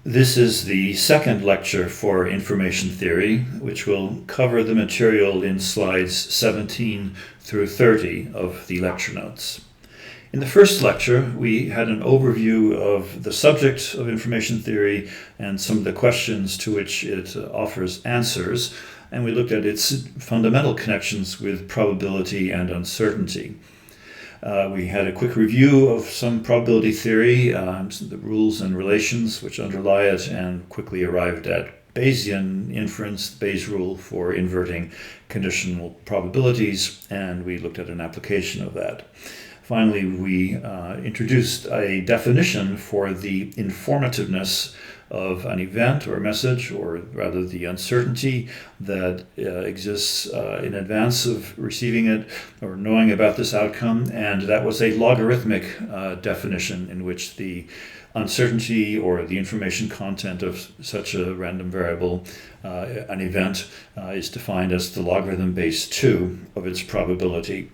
This is the second lecture for information theory, which will cover the material in slides 17 through 30 of the lecture notes. In the first lecture, we had an overview of the subject of information theory and some of the questions to which it offers answers, and we looked at its fundamental connections with probability and uncertainty. We had a quick review of some probability theory, the rules and relations which underlie it, and quickly arrived at Bayesian inference, the Bayes rule for inverting conditional probabilities, and we looked at an application of that. Finally, we introduced a definition for the informativeness of an event or message, or rather the uncertainty that exists in advance of receiving it or knowing about this outcome. And that was a logarithmic definition in which the uncertainty or the information content of such a random variable, an event, is defined as the logarithm base 2 of its probability.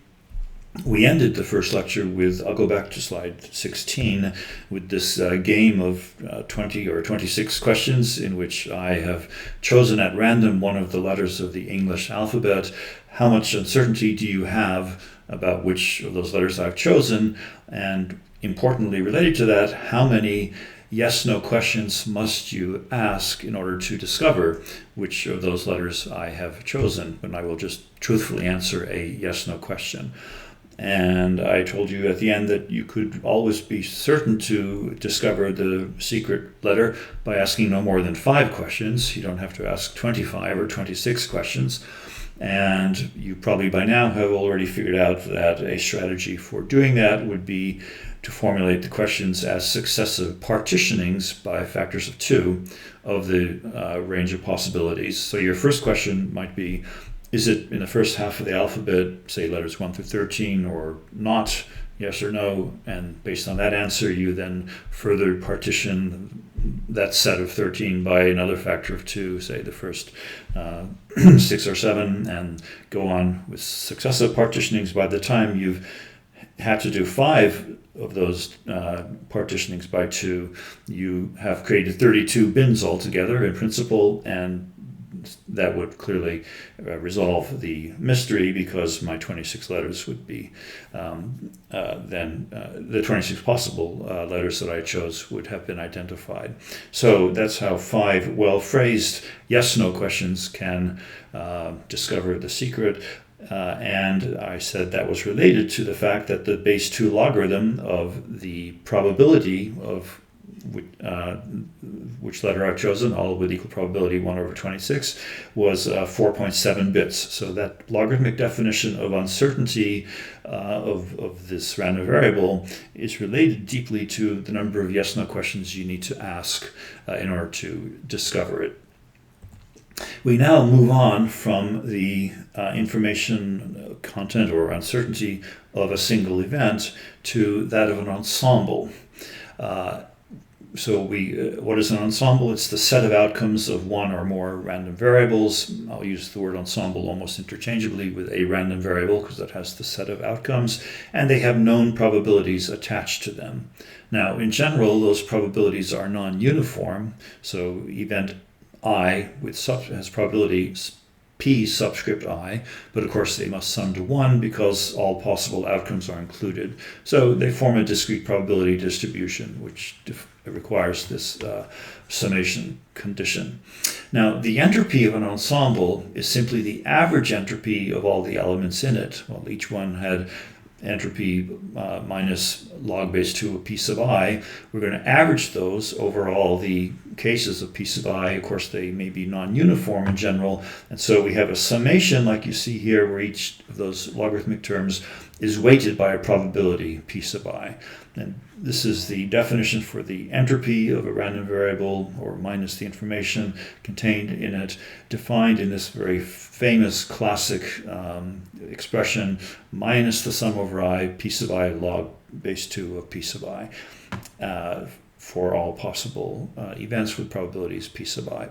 We ended the first lecture with, I'll go back to slide 16, with this game of 20 or 26 questions in which I have chosen at random one of the letters of the English alphabet. How much uncertainty do you have about which of those letters I've chosen? And importantly related to that, how many yes-no questions must you ask in order to discover which of those letters I have chosen? And I will just truthfully answer a yes-no question. And I told you at the end that you could always be certain to discover the secret letter by asking no more than 5 questions. You don't have to ask 25 or 26 questions. And you probably by now have already figured out that a strategy for doing that would be to formulate the questions as successive partitionings by factors of 2 of the range of possibilities. So your first question might be, is it in the first half of the alphabet, say letters 1 through 13, or not, yes or no? And based on that answer, you then further partition that set of 13 by another factor of 2, say the first 6 or 7, and go on with successive partitionings. By the time you've had to do 5 of those partitionings by 2, you have created 32 bins altogether in principle, and that would clearly resolve the mystery, because my 26 letters would be then the 26 possible letters that I chose would have been identified. So that's how 5 well-phrased yes-no questions can discover the secret. And I said that was related to the fact that the base 2 logarithm of the probability of which letter I've chosen, all with equal probability 1 over 26, was 4.7 bits. So that logarithmic definition of uncertainty of this random variable is related deeply to the number of yes-no questions you need to ask in order to discover it. We now move on from the information content or uncertainty of a single event to that of an ensemble. So what is an ensemble? It's the set of outcomes of one or more random variables. I'll use the word ensemble almost interchangeably with a random variable because it has the set of outcomes, and they have known probabilities attached to them. Now, in general, those probabilities are non-uniform. So event I has probability P subscript I, but of course they must sum to 1 because all possible outcomes are included. So they form a discrete probability distribution, which requires this summation condition. Now, the entropy of an ensemble is simply the average entropy of all the elements in it. Well, each one had entropy minus log base 2 of p sub I. We're going to average those over all the cases of p sub I. Of course, they may be non-uniform in general, and so we have a summation like you see here, where each of those logarithmic terms is weighted by a probability p sub I. And this is the definition for the entropy of a random variable, or minus the information contained in it, defined in this very famous classic expression, minus the sum over I, p sub I log base 2 of p sub I, for all possible events with probabilities p sub I.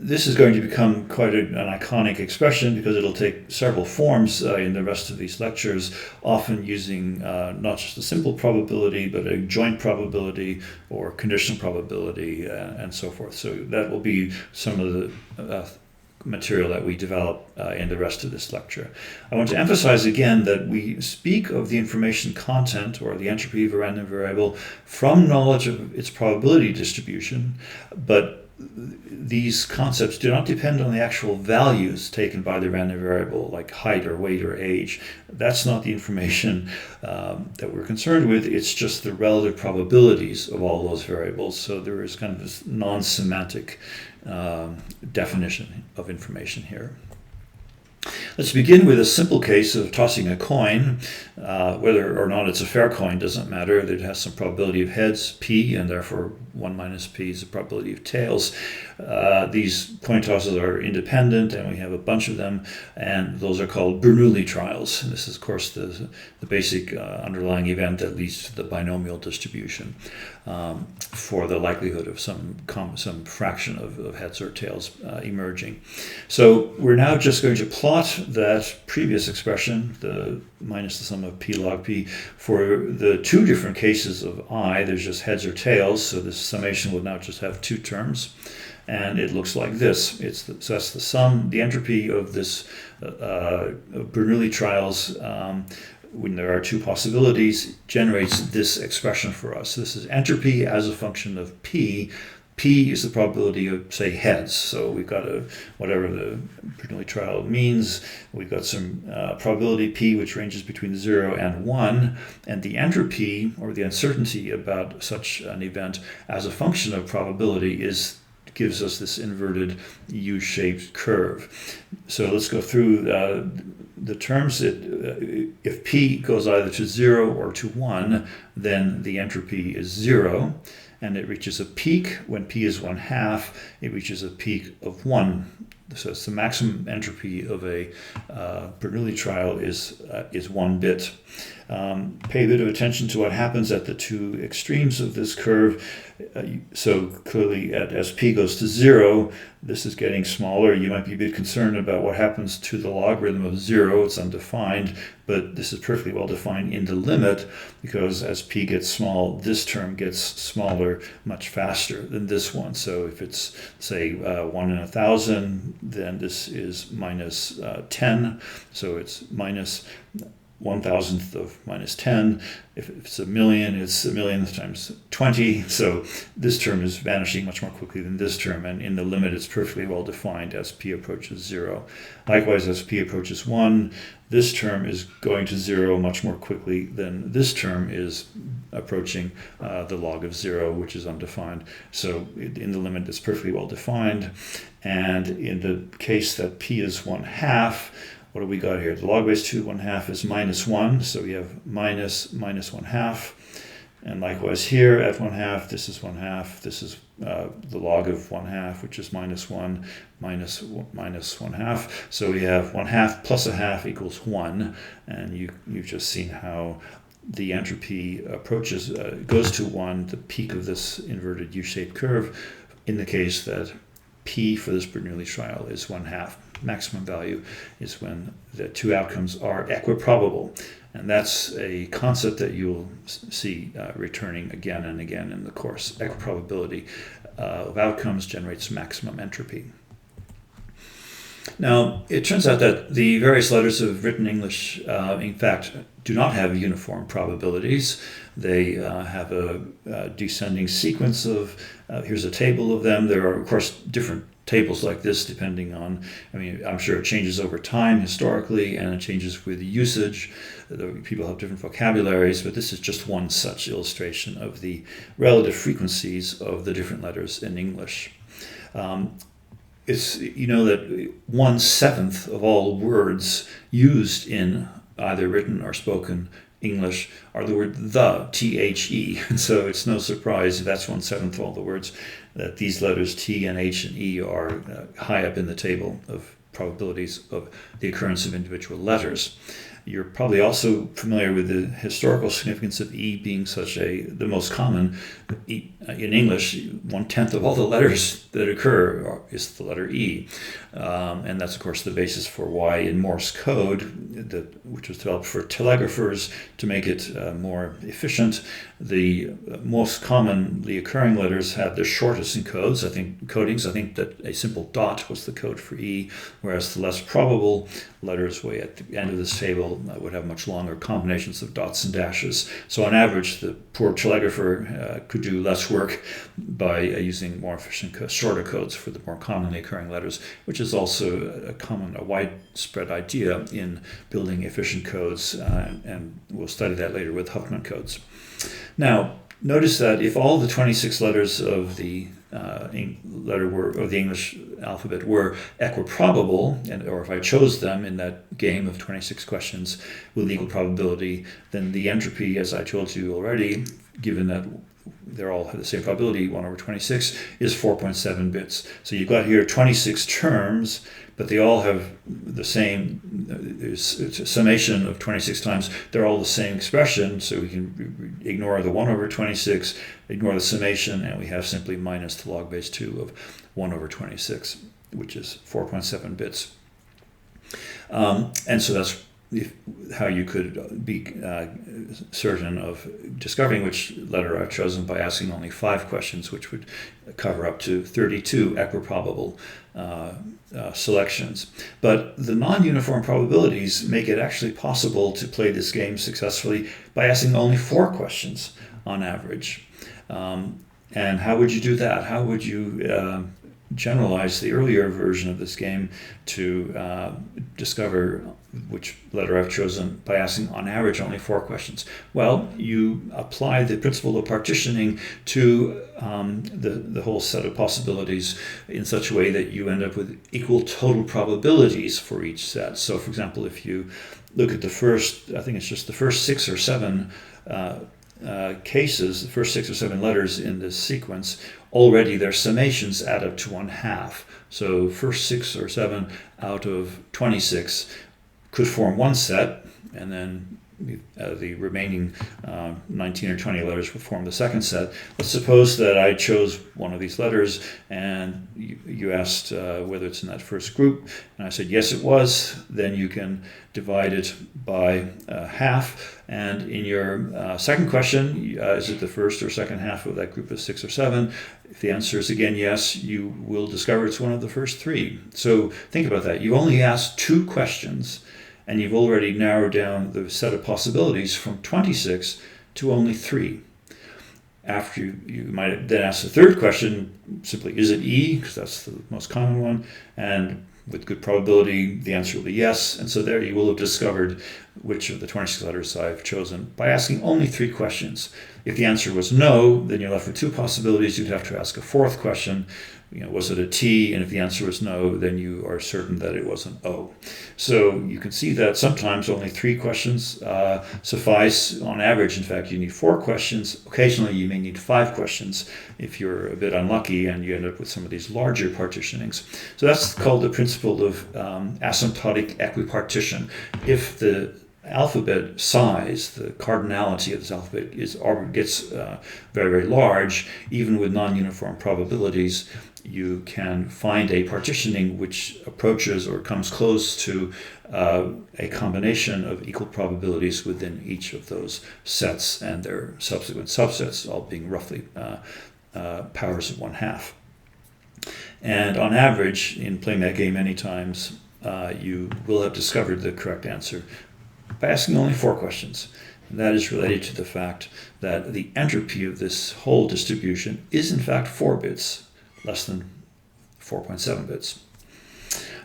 this is going to become quite an iconic expression because it'll take several forms in the rest of these lectures, often using not just a simple probability, but a joint probability or conditional probability and so forth. So that will be some of the material that we develop in the rest of this lecture. I want to emphasize again that we speak of the information content or the entropy of a random variable from knowledge of its probability distribution, but these concepts do not depend on the actual values taken by the random variable, like height or weight or age. That's not the information that we're concerned with. It's just the relative probabilities of all those variables. So there is kind of this non-semantic definition of information here. Let's begin with a simple case of tossing a coin. Whether or not it's a fair coin doesn't matter. It has some probability of heads, p, and therefore 1 minus p is the probability of tails. These coin tosses are independent, and we have a bunch of them, and those are called Bernoulli trials. And this is, of course, the basic underlying event that leads to the binomial distribution for the likelihood of some fraction of heads or tails emerging. So we're now just going to plot that previous expression, the minus the sum of p log p, for the two different cases of I. There's just heads or tails, so this summation will now just have two terms. And it looks like this. So that's the sum, the entropy of this Bernoulli trials when there are two possibilities, generates this expression for us. This is entropy as a function of p. P is the probability of, say, heads. So we've got whatever the Bernoulli trial means. We've got some probability p, which ranges between 0 and 1. And the entropy, or the uncertainty about such an event as a function of probability, gives us this inverted U-shaped curve. So let's go through the terms. If p goes either to 0 or to 1, then the entropy is 0. And it reaches a peak when p is 1/2. It reaches a peak of 1. So it's the maximum entropy of a Bernoulli trial is 1 bit. Pay a bit of attention to what happens at the two extremes of this curve. So clearly as p goes to 0, this is getting smaller. You might be a bit concerned about what happens to the logarithm of 0. It's undefined, but this is perfectly well defined in the limit, because as p gets small, this term gets smaller much faster than this one. So if it's, say, 1 in 1,000, then this is minus 10. So it's minus 1,000th of minus 10. If it's a million, it's a million times 20. So this term is vanishing much more quickly than this term, and in the limit it's perfectly well defined as p approaches 0. Likewise, as p approaches 1, this term is going to 0 much more quickly than this term is approaching the log of 0, which is undefined. So in the limit it's perfectly well defined. And in the case that p is 1/2, what do we got here? The log base 2 1/2 is minus 1, so we have minus 1/2. And likewise here at 1/2, this is 1/2. This is the log of 1/2, which is minus 1 minus 1/2. So we have 1/2 plus 1/2 equals 1. And you've just seen how the entropy approaches, goes to 1, the peak of this inverted U-shaped curve, in the case that p for this Bernoulli trial is 1/2. Maximum value is when the two outcomes are equiprobable. And that's a concept that you'll see returning again and again in the course. Equiprobability of outcomes generates maximum entropy. Now, it turns out that the various letters of written English, in fact, do not have uniform probabilities. They have a descending sequence of, here's a table of them. There are, of course, different tables like this depending on, I'm sure it changes over time historically, and it changes with usage. People have different vocabularies, but this is just one such illustration of the relative frequencies of the different letters in English. You know that 1/7 of all words used in either written or spoken English are the word the, T-H-E. And so it's no surprise if that's 1/7 of all the words that these letters T and H and E are high up in the table of probabilities of the occurrence of individual letters. You're probably also familiar with the historical significance of E being the most common. in English, 1/10 of all the letters that occur is the letter E. And that's, of course, the basis for why in Morse code, which was developed for telegraphers to make it more efficient, the most commonly occurring letters have the shortest encodings. I think that a simple dot was the code for E, whereas the less probable letters way at the end of this table would have much longer combinations of dots and dashes. So on average, the poor telegrapher could do less work by using more efficient, shorter codes for the more commonly occurring letters, which is also a widespread idea in building efficient codes, and we'll study that later with Huffman codes. Now, notice that if all the 26 letters of the of the English alphabet were equiprobable, or if I chose them in that game of 26 questions with equal probability, then the entropy, as I told you already, given that they all have the same probability, 1/26, is 4.7 bits. So you've got here 26 terms, but they all have the same, it's a summation of 26 times. They're all the same expression, so we can ignore the 1/26, ignore the summation, and we have simply minus the log base 2 of 1/26, which is 4.7 bits. And so that's how you could be certain of discovering which letter I've chosen by asking only 5 questions, which would cover up to 32 equiprobable selections. But the non-uniform probabilities make it actually possible to play this game successfully by asking only 4 questions on average. And how would you do that? How would you generalize the earlier version of this game to discover which letter I've chosen by asking on average only 4 questions? Well, you apply the principle of partitioning to the whole set of possibilities in such a way that you end up with equal total probabilities for each set. So, for example, if you look at the first 6 or 7 cases, the first 6 or 7 letters in this sequence, already their summations add up to 1/2. So first 6 or 7 out of 26 could form one set, and then the remaining 19 or 20 letters would form the second set. Let's suppose that I chose one of these letters, and you asked whether it's in that first group, and I said yes it was. Then you can divide it by half, and in your second question, is it the first or second half of that group of 6 or 7? If the answer is again yes, you will discover it's one of the first 3. So think about that. You only asked 2 questions, and you've already narrowed down the set of possibilities from 26 to only 3. After you might then ask the third question, simply, is it E? Because that's the most common one. And with good probability, the answer will be yes. And so there you will have discovered which of the 26 letters I've chosen by asking only 3 questions. If the answer was no, then you're left with 2 possibilities. You'd have to ask a 4th question. Was it a T? And if the answer was no, then you are certain that it was an O. So you can see that sometimes only 3 questions suffice. On average, in fact, you need 4 questions. Occasionally, you may need 5 questions if you're a bit unlucky and you end up with some of these larger partitionings. So that's called the principle of asymptotic equipartition. If the alphabet size, the cardinality of this alphabet gets very, very large, even with non-uniform probabilities, you can find a partitioning which approaches or comes close to a combination of equal probabilities within each of those sets and their subsequent subsets, all being roughly powers of 1/2. And on average, in playing that game many times, you will have discovered the correct answer by asking only 4 questions. And that is related to the fact that the entropy of this whole distribution is in fact 4 bits, less than 4.7 bits.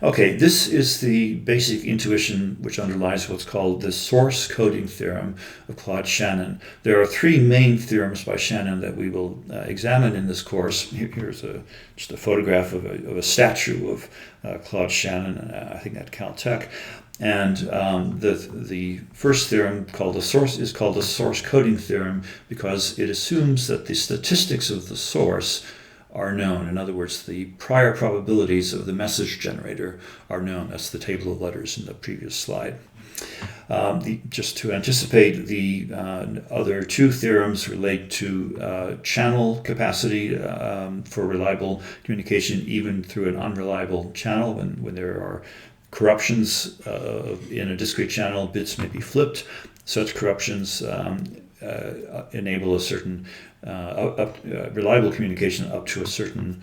Okay, this is the basic intuition which underlies what's called the source coding theorem of Claude Shannon. There are 3 main theorems by Shannon that we will examine in this course. Here's just a photograph of a statue of Claude Shannon, I think at Caltech. And the first theorem is called the source coding theorem because it assumes that the statistics of the source are known. In other words, the prior probabilities of the message generator are known. That's the table of letters in the previous slide. Just to anticipate, the other two theorems relate to channel capacity for reliable communication, even through an unreliable channel. When there are corruptions in a discrete channel, bits may be flipped. Such corruptions enable a certain reliable communication up to a certain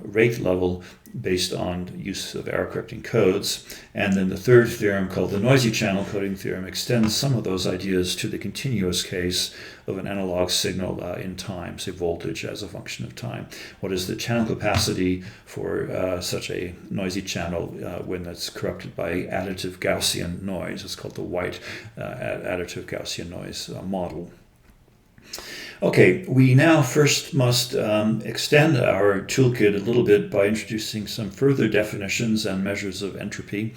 rate level based on use of error correcting codes. And then the third theorem, called the noisy channel coding theorem, extends some of those ideas to the continuous case of an analog signal in time, say voltage as a function of time. What is the channel capacity for such a noisy channel when that's corrupted by additive Gaussian noise? It's called the white additive Gaussian noise model. Okay, we now first must extend our toolkit a little bit by introducing some further definitions and measures of entropy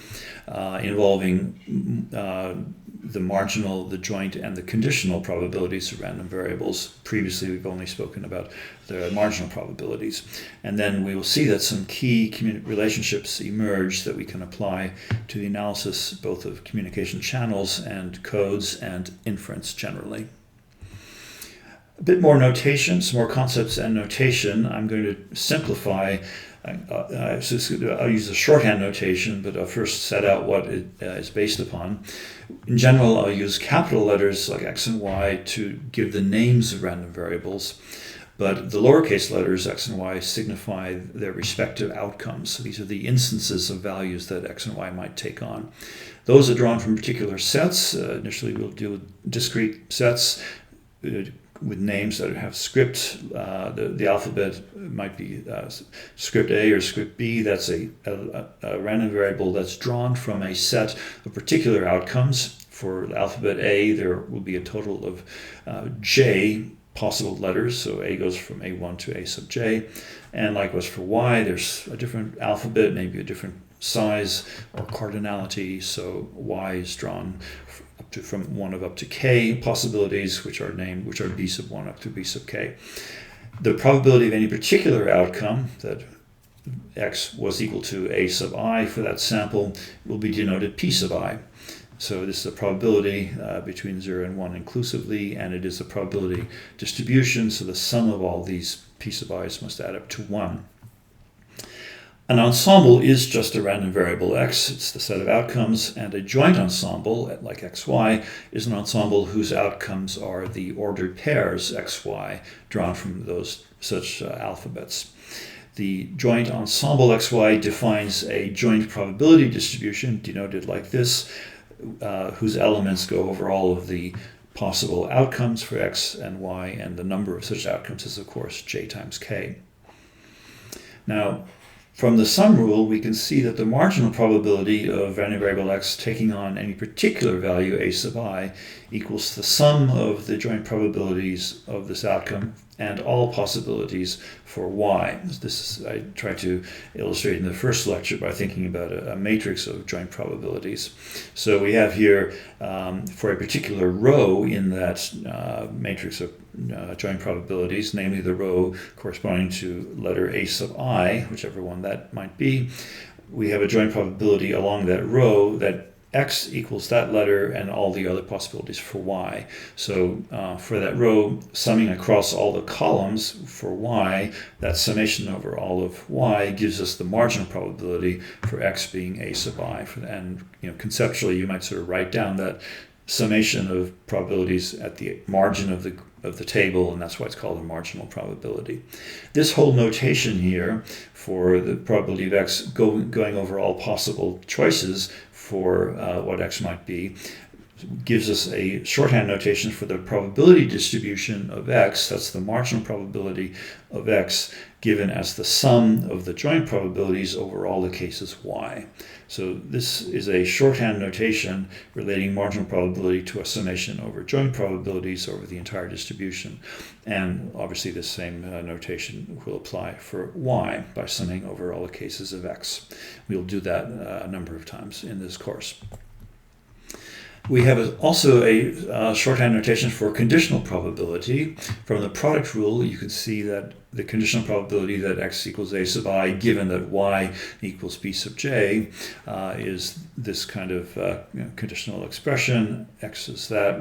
involving the marginal, the joint, and the conditional probabilities of random variables. Previously, we've only spoken about the marginal probabilities. And then we will see that some key relationships emerge that we can apply to the analysis both of communication channels and codes and inference generally. A bit more notation, some more concepts and notation. I'm going to simplify. I'll use the shorthand notation, but I'll first set out what it is based upon. In general, I'll use capital letters like X and Y to give the names of random variables, but the lowercase letters X and Y signify their respective outcomes. So these are the instances of values that X and Y might take on. Those are drawn from particular sets. Initially, we'll deal with discrete sets with names that have script. The alphabet might be script A or script B. That's a random variable that's drawn from a set of particular outcomes. For the alphabet A, there will be a total of J possible letters. So A goes from A1 to A sub J. And likewise for Y, there's a different alphabet, maybe a different size or cardinality. So Y is drawn from 1 up to K possibilities, which are B sub 1 up to B sub K. The probability of any particular outcome, that X was equal to A sub I for that sample, will be denoted P sub I. So this is a probability between 0 and 1 inclusively, and it is a probability distribution, so the sum of all these P sub i's must add up to 1. An ensemble is just a random variable X, it's the set of outcomes, and a joint ensemble, like XY, is an ensemble whose outcomes are the ordered pairs XY drawn from those such alphabets. The joint ensemble XY defines a joint probability distribution, denoted like this, whose elements go over all of the possible outcomes for X and Y, and the number of such outcomes is, of course, J times K. Now, from the sum rule, we can see that the marginal probability of random variable X taking on any particular value A sub I equals the sum of the joint probabilities of this outcome and all possibilities for Y. This I tried to illustrate in the first lecture by thinking about a matrix of joint probabilities. So we have here, for a particular row in that matrix of joint probabilities, namely the row corresponding to letter A sub I, whichever one that might be, we have a joint probability along that row that X equals that letter and all the other possibilities for Y. So for that row, summing across all the columns for Y, that summation over all of Y gives us the marginal probability for X being A sub I. And conceptually, you might sort of write down that summation of probabilities at the margin of the table, and that's why it's called a marginal probability. This whole notation here for the probability of X going over all possible choices for what X might be gives us a shorthand notation for the probability distribution of X. That's the marginal probability of X given as the sum of the joint probabilities over all the cases Y. So this is a shorthand notation relating marginal probability to a summation over joint probabilities over the entire distribution. And obviously the same notation will apply for Y by summing over all the cases of X. We'll do that a number of times in this course. We have also a shorthand notation for conditional probability. From the product rule, you can see that the conditional probability that x equals a sub I, given that y equals b sub j, is this kind of conditional expression. X is that,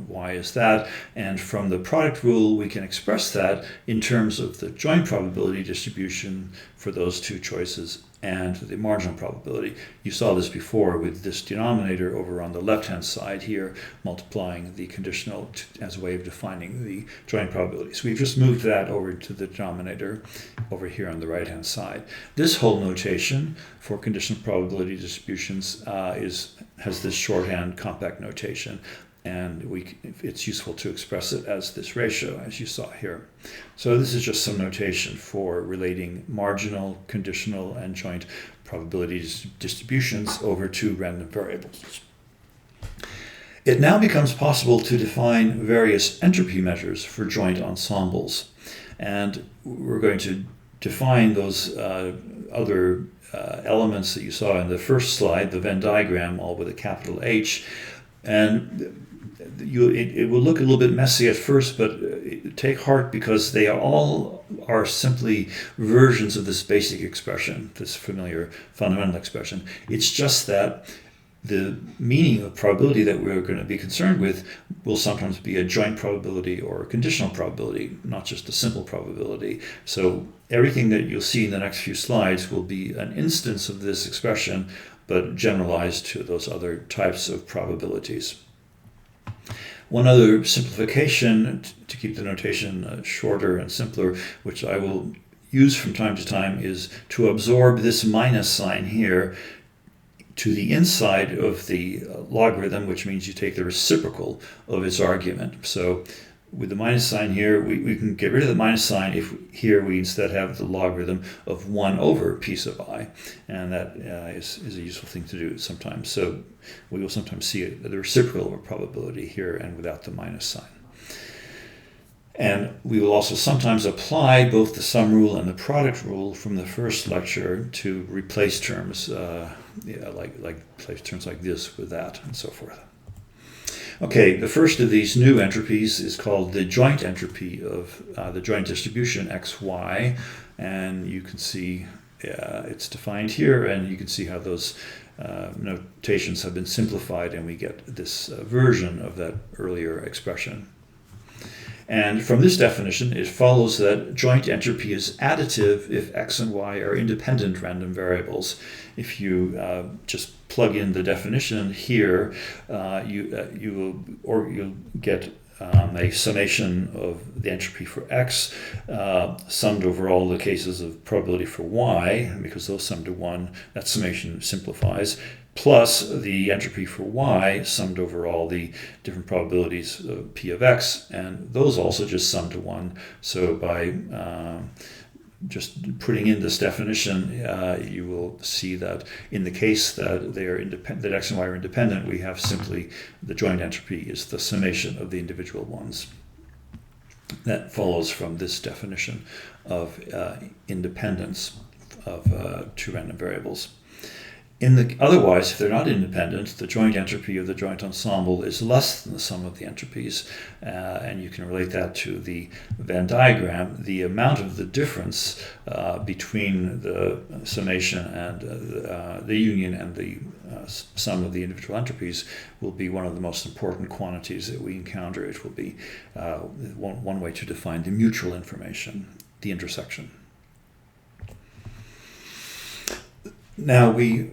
y is that. And from the product rule, we can express that in terms of the joint probability distribution for those two choices and the marginal probability. You saw this before with this denominator over on the left-hand side here, multiplying the conditional as a way of defining the joint probability. So we've just moved that over to the denominator over here on the right-hand side. This whole notation for conditional probability distributions has this shorthand compact notation. And it's useful to express it as this ratio, as you saw here. So this is just some notation for relating marginal, conditional, and joint probability distributions over two random variables. It now becomes possible to define various entropy measures for joint ensembles. And we're going to define those other elements that you saw in the first slide, the Venn diagram, all with a capital H. And it will look a little bit messy at first, but take heart, because they all are simply versions of this basic expression, this familiar fundamental expression. It's just that the meaning of probability that we're going to be concerned with will sometimes be a joint probability or a conditional probability, not just a simple probability. So everything that you'll see in the next few slides will be an instance of this expression, but generalized to those other types of probabilities. One other simplification to keep the notation shorter and simpler, which I will use from time to time, is to absorb this minus sign here to the inside of the logarithm, which means you take the reciprocal of its argument. So with the minus sign here, we can get rid of the minus sign if here we instead have the logarithm of 1 over p sub I, and that is a useful thing to do sometimes. So we will sometimes see the reciprocal of a probability here and without the minus sign. And we will also sometimes apply both the sum rule and the product rule from the first lecture to replace terms, like place terms like this with that and so forth. Okay, the first of these new entropies is called the joint entropy of the joint distribution xy, and you can see it's defined here, and you can see how those notations have been simplified, and we get this version of that earlier expression. And from this definition, it follows that joint entropy is additive if x and y are independent random variables. If you just plug in the definition here, you'll get a summation of the entropy for x summed over all the cases of probability for y, because those sum to 1. That summation simplifies, plus the entropy for y summed over all the different probabilities of p of x, and those also just sum to 1. So by just putting in this definition, you will see that in the case that they are that x and y are independent, we have simply the joint entropy is the summation of the individual ones. That follows from this definition of independence of two random variables. Otherwise, if they're not independent, the joint entropy of the joint ensemble is less than the sum of the entropies, and you can relate that to the Venn diagram. The amount of the difference between the summation and the union and the sum of the individual entropies will be one of the most important quantities that we encounter. It will be one way to define the mutual information, the intersection. Now we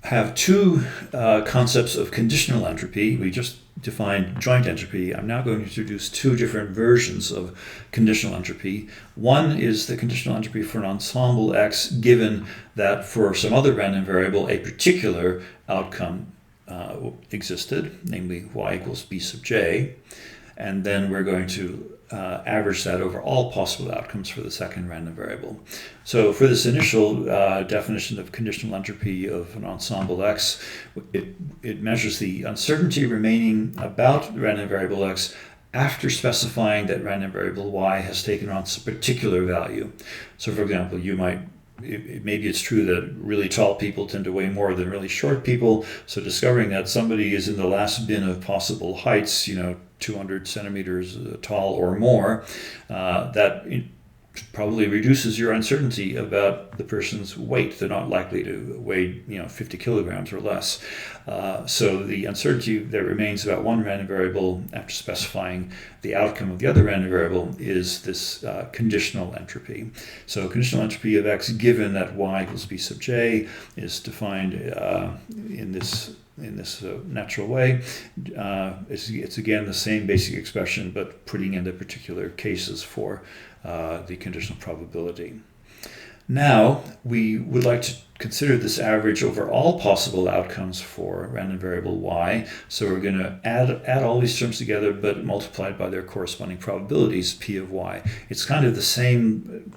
have two concepts of conditional entropy. We just defined joint entropy. I'm now going to introduce two different versions of conditional entropy. One is the conditional entropy for an ensemble X, given that for some other random variable a particular outcome existed, namely y equals b sub j, and then we're going to average that over all possible outcomes for the second random variable. So for this initial definition of conditional entropy of an ensemble X, it measures the uncertainty remaining about the random variable X after specifying that random variable Y has taken on some particular value. So for example, you might maybe it's true that really tall people tend to weigh more than really short people. So discovering that somebody is in the last bin of possible heights, 200 centimeters tall or more, that probably reduces your uncertainty about the person's weight. They're not likely to weigh 50 kilograms or less. So the uncertainty that remains about one random variable after specifying the outcome of the other random variable is this conditional entropy. So conditional entropy of x given that y equals b sub j is defined in this natural way. It's again the same basic expression, but putting in the particular cases for the conditional probability. Now, we would like to consider this average over all possible outcomes for random variable y. So we're going to add all these terms together, but multiplied by their corresponding probabilities, p of y. It's kind of the same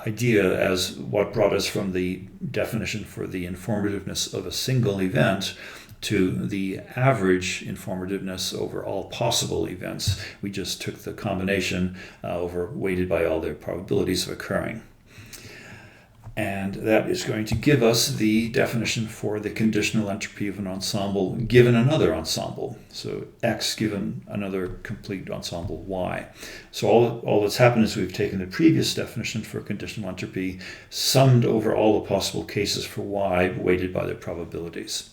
idea as what brought us from the definition for the informativeness of a single event to the average informativeness over all possible events. We just took the combination weighted by all their probabilities of occurring. And that is going to give us the definition for the conditional entropy of an ensemble given another ensemble. So x given another complete ensemble y. So all that's happened is we've taken the previous definition for conditional entropy, summed over all the possible cases for y, weighted by their probabilities.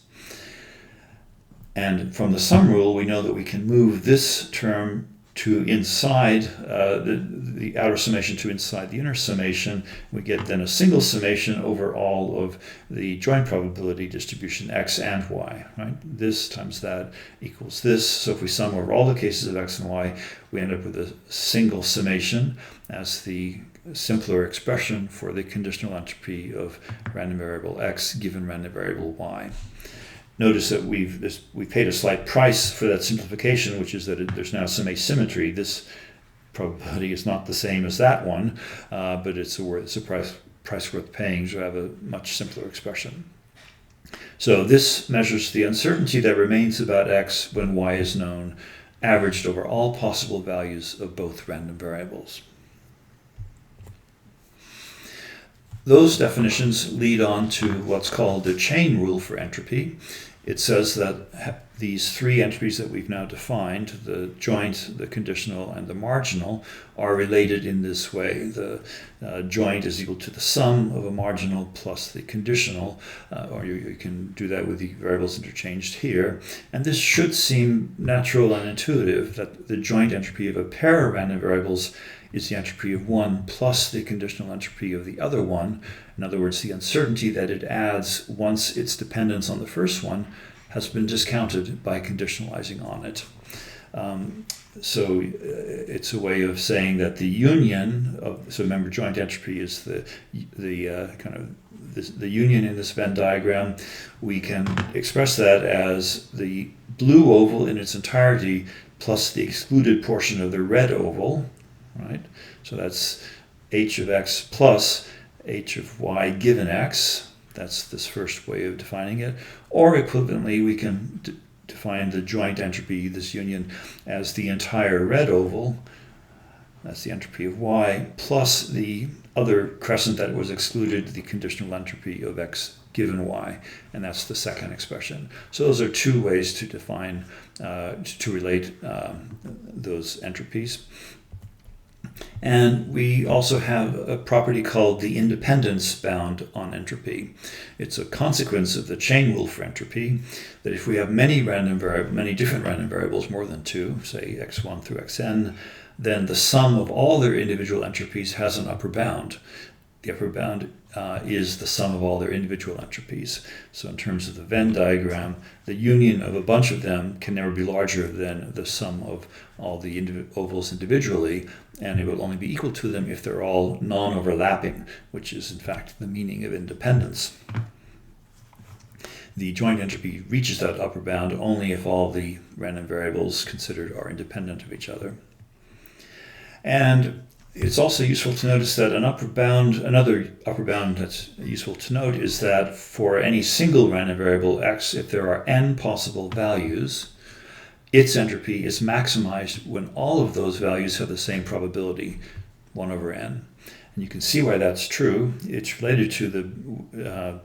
And from the sum rule, we know that we can move this term to inside the outer summation to inside the inner summation. We get then a single summation over all of the joint probability distribution x and y, right? This times that equals this. So if we sum over all the cases of x and y, we end up with a single summation as the simpler expression for the conditional entropy of random variable x given random variable y. Notice that we've paid a slight price for that simplification, which is that there's now some asymmetry. This probability is not the same as that one, but it's a price worth paying to have a much simpler expression. So this measures the uncertainty that remains about x when y is known, averaged over all possible values of both random variables. Those definitions lead on to what's called the chain rule for entropy. It says that these three entropies that we've now defined, the joint, the conditional, and the marginal, are related in this way. The joint is equal to the sum of a marginal plus the conditional, or you can do that with the variables interchanged here. And this should seem natural and intuitive, that the joint entropy of a pair of random variables is the entropy of one plus the conditional entropy of the other one. In other words, the uncertainty that it adds once its dependence on the first one has been discounted by conditionalizing on it. So it's a way of saying that the union of, so remember joint entropy is the union in this Venn diagram. We can express that as the blue oval in its entirety plus the excluded portion of the red oval. Right? So that's h of x plus h of y given x. That's this first way of defining it. Or equivalently, we can define the joint entropy, this union, as the entire red oval. That's the entropy of y, plus the other crescent that was excluded, the conditional entropy of x given y. And that's the second expression. So those are two ways to define, to relate those entropies. And we also have a property called the independence bound on entropy. It's a consequence of the chain rule for entropy that if we have many different random variables, more than two, say x1 through xn, then the sum of all their individual entropies has an upper bound. The upper bound is the sum of all their individual entropies. So in terms of the Venn diagram, the union of a bunch of them can never be larger than the sum of all the ovals individually, and it will only be equal to them if they're all non-overlapping, which is in fact the meaning of independence. The joint entropy reaches that upper bound only if all the random variables considered are independent of each other. And it's also useful to notice that another upper bound that's useful to note is that for any single random variable x, if there are n possible values, its entropy is maximized when all of those values have the same probability, 1 over n. And you can see why that's true. It's related to the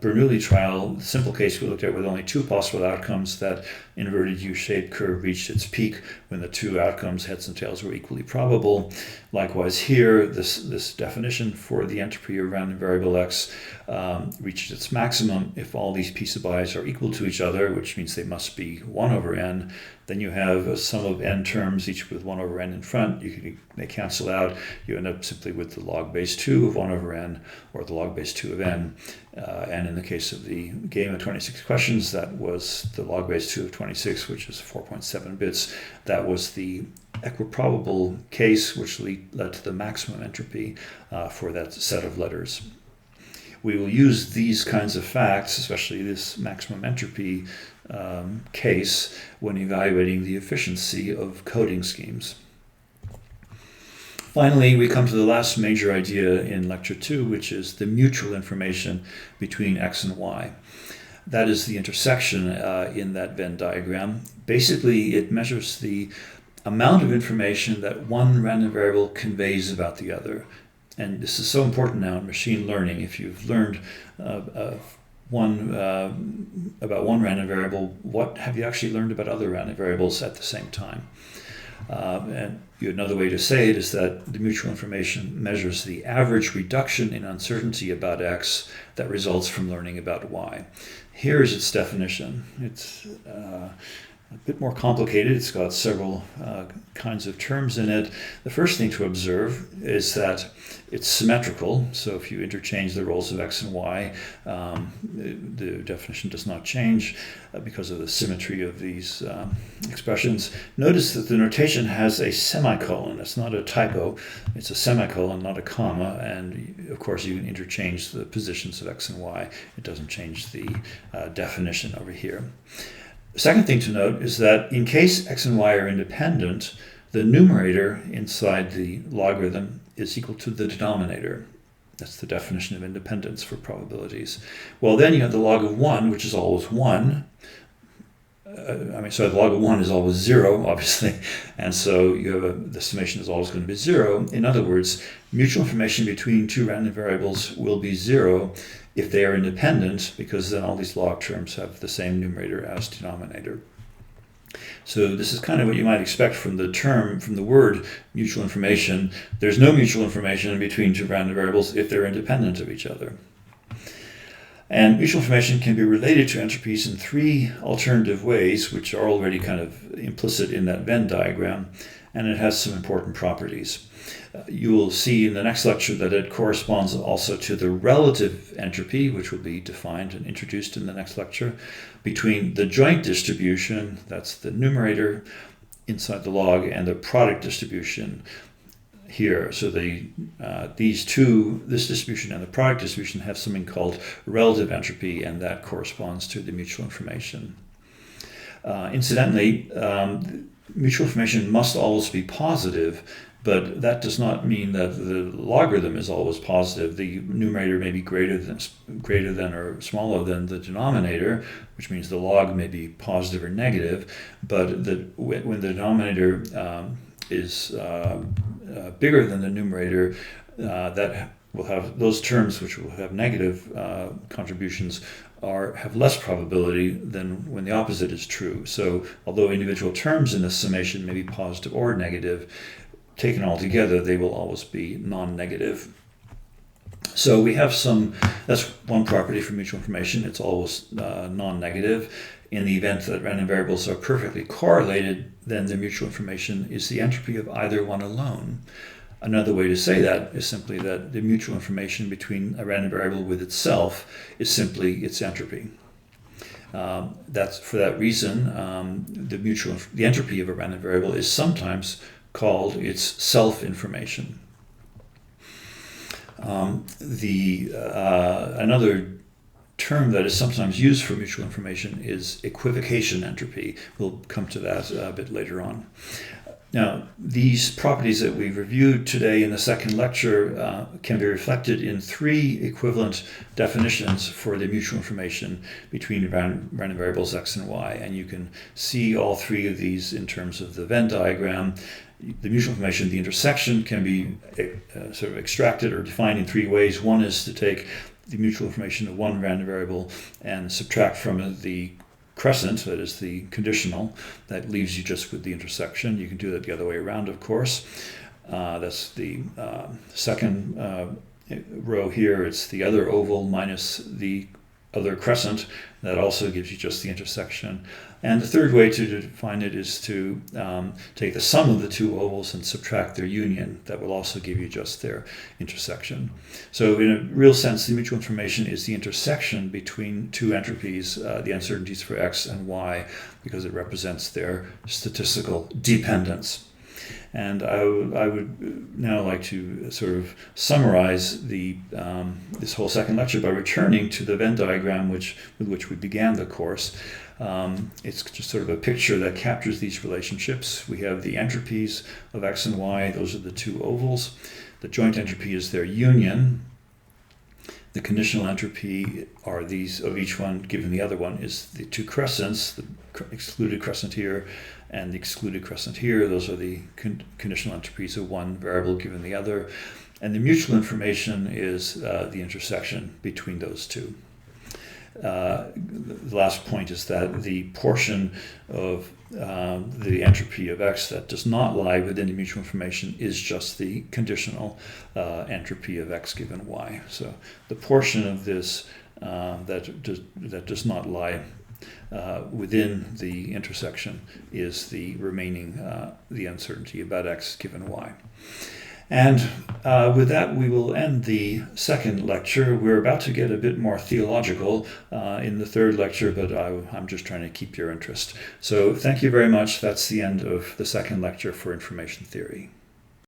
Bernoulli trial, the simple case we looked at with only two possible outcomes, that inverted U-shaped curve reached its peak when the two outcomes, heads and tails, were equally probable. Likewise here, this definition for the entropy of random variable x reaches its maximum if all these p sub i's are equal to each other, which means they must be 1 over n. Then you have a sum of n terms, each with 1 over n in front. They cancel out. You end up simply with the log base 2 of 1 over n, or the log base 2 of n. And in the case of the game of 26 questions, that was the log base 2 of 26, which is 4.7 bits. That was the equiprobable case, which led to the maximum entropy for that set of letters. We will use these kinds of facts, especially this maximum entropy case, when evaluating the efficiency of coding schemes. Finally, we come to the last major idea in Lecture 2, which is the mutual information between x and y. That is the intersection in that Venn diagram. Basically, it measures the amount of information that one random variable conveys about the other. And this is so important now in machine learning. If you've learned about one random variable, what have you actually learned about other random variables at the same time? And another way to say it is that the mutual information measures the average reduction in uncertainty about x that results from learning about y. Here is its definition. It's a bit more complicated. It's got several kinds of terms in it. The first thing to observe is that it's symmetrical. So if you interchange the roles of x and y, the definition does not change because of the symmetry of these expressions. Notice that the notation has a semicolon. It's not a typo. It's a semicolon, not a comma. And of course, you can interchange the positions of x and y. It doesn't change the definition over here. The second thing to note is that in case x and y are independent, the numerator inside the logarithm is equal to the denominator. That's the definition of independence for probabilities. Well, then you have the log of 1, which is always 1. The log of 1 is always 0, obviously. And so you have the summation is always going to be 0. In other words, mutual information between two random variables will be 0 if they are independent, because then all these log terms have the same numerator as denominator. So this is kind of what you might expect from the word mutual information. There's no mutual information between two random variables if they're independent of each other. And mutual information can be related to entropies in three alternative ways, which are already kind of implicit in that Venn diagram, and it has some important properties. You will see in the next lecture that it corresponds also to the relative entropy, which will be defined and introduced in the next lecture, between the joint distribution, that's the numerator inside the log, and the product distribution here. So this distribution and the product distribution have something called relative entropy, and that corresponds to the mutual information. Incidentally, mutual information must always be positive, but that does not mean that the logarithm is always positive. The numerator may be greater than or smaller than the denominator, which means the log may be positive or negative, but when the denominator is bigger than the numerator, that will have those terms which will have negative contributions have less probability than when the opposite is true. So although individual terms in the summation may be positive or negative, taken all together, they will always be non-negative. So we have that's one property for mutual information. It's always non-negative. In the event that random variables are perfectly correlated, then the mutual information is the entropy of either one alone. Another way to say that is simply that the mutual information between a random variable with itself is simply its entropy. That's for that reason, the entropy of a random variable is sometimes called its self-information. Another term that is sometimes used for mutual information is equivocation entropy. We'll come to that a bit later on. Now, these properties that we've reviewed today in the second lecture can be reflected in three equivalent definitions for the mutual information between random variables x and y. And you can see all three of these in terms of the Venn diagram. the mutual information, the intersection, can be sort of extracted or defined in three ways. One is to take the mutual information of one random variable and subtract from it the crescent, that is the conditional, that leaves you just with the intersection. You can do that the other way around, of course. That's the second row here. It's the other oval minus the other crescent. That also gives you just the intersection. And the third way to define it is to take the sum of the two ovals and subtract their union. That will also give you just their intersection. So in a real sense, the mutual information is the intersection between two entropies, the uncertainties for x and y, because it represents their statistical dependence. And I would now like to sort of summarize this whole second lecture by returning to the Venn diagram with which we began the course. It's just sort of a picture that captures these relationships. We have the entropies of x and y. Those are the two ovals. The joint entropy is their union. The conditional entropy are these of each one given the other one is the two crescents, the excluded crescent here and the excluded crescent here. Those are the conditional entropies of one variable given the other. And the mutual information is the intersection between those two. The last point is that the portion of the entropy of x that does not lie within the mutual information is just the conditional entropy of x given y. So the portion of this that does not lie within the intersection is the remaining the uncertainty about x given y. And with that, we will end the second lecture. We're about to get a bit more theological in the third lecture, but I'm just trying to keep your interest. So thank you very much. That's the end of the second lecture for information theory.